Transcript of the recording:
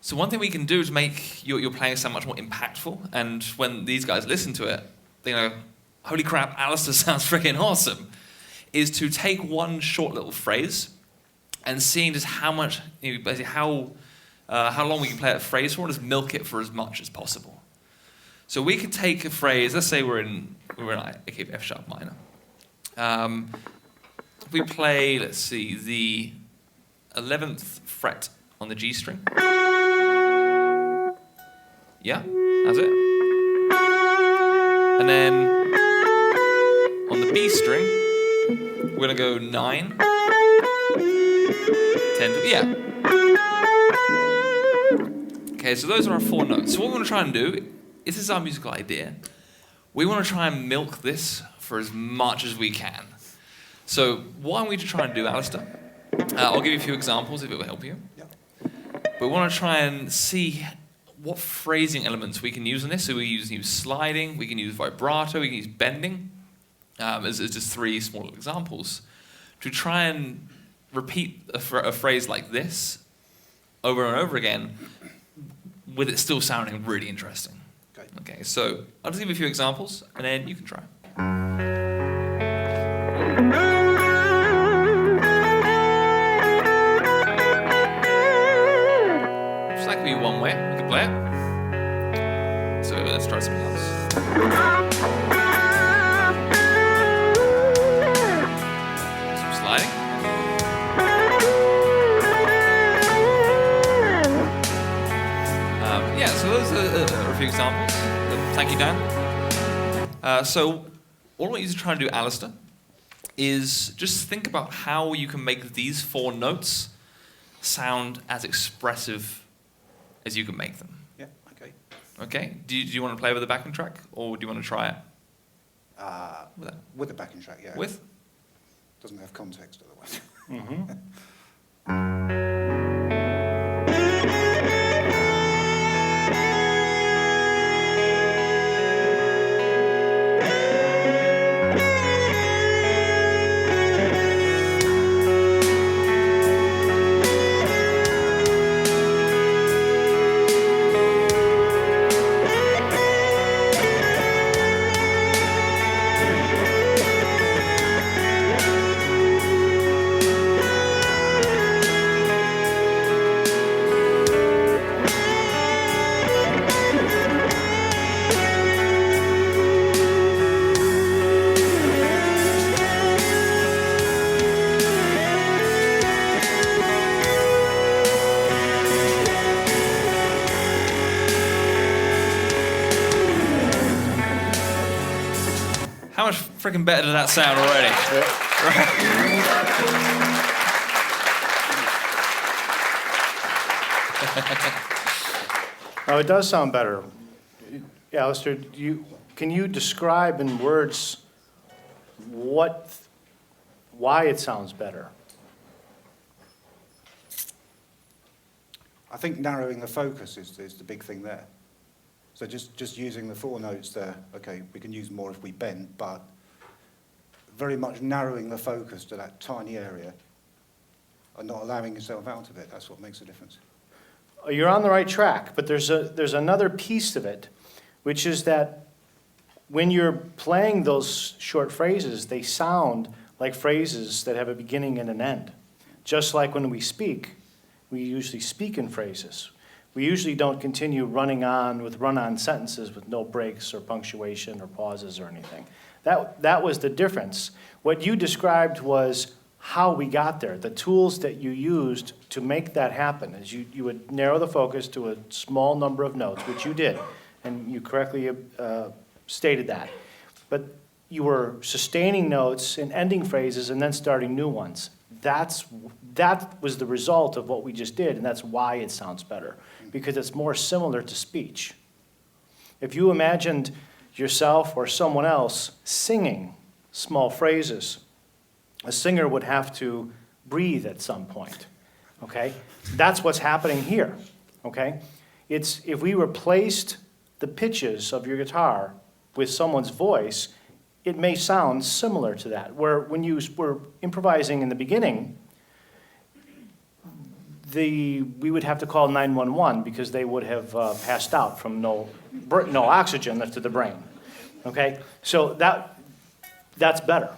So one thing we can do to make your playing sound much more impactful, and when these guys listen to it, they go, holy crap, Alistair sounds freaking awesome, is to take one short little phrase and seeing just how much, basically how long we can play that phrase for, and just milk it for as much as possible. So we could take a phrase, let's say we're in F sharp minor. If we play, let's see, the 11th fret on the G string. Yeah, that's it. And then on the B string, we're going to go 9, 10, yeah. Okay, so those are our 4 notes. So what we're going to try and do, this is our musical idea, we want to try and milk this for as much as we can. So what I'm going to try and do, Alistair, I'll give you a few examples if it will help you. Yep. But we want to try and see what phrasing elements we can use in this. So we use sliding, we can use vibrato, we can use bending, as just 3 small examples, to try and repeat a phrase like this over and over again, with it still sounding really interesting. Okay, so I'll just give you a few examples, and then you can try. That could be one way we could play it. So let's try something else. Some sliding. Yeah, so those are a few examples. Thank you, Dan. So all I want you to try and do, Alistair, is just think about how you can make these 4 notes sound as expressive as you can make them. Yeah, okay. Okay? Do you want to play with the backing track, or do you want to try it? With the backing track, yeah. With? Doesn't have context otherwise. Mm-hmm. How much freaking better does that sound already? Now, it does sound better. Alistair, can you describe in words why it sounds better? I think narrowing the focus is the big thing there. So just using the 4 notes there, okay, we can use more if we bend, but very much narrowing the focus to that tiny area and not allowing yourself out of it. That's what makes a difference. You're on the right track, but there's another piece of it, which is that when you're playing those short phrases, they sound like phrases that have a beginning and an end. Just like when we speak, we usually speak in phrases. We usually don't continue running on with run-on sentences with no breaks or punctuation or pauses or anything. That was the difference. What you described was how we got there, the tools that you used to make that happen. Is you would narrow the focus to a small number of notes, which you did, and you correctly stated that. But you were sustaining notes and ending phrases and then starting new ones. That was the result of what we just did, and that's why it sounds better, because it's more similar to speech. If you imagined yourself or someone else singing small phrases, a singer would have to breathe at some point, okay? That's what's happening here, okay? It's if we replaced the pitches of your guitar with someone's voice, it may sound similar to that, where when you were improvising in the beginning, we would have to call 911 because they would have passed out from no oxygen to the brain. Okay, so that's better.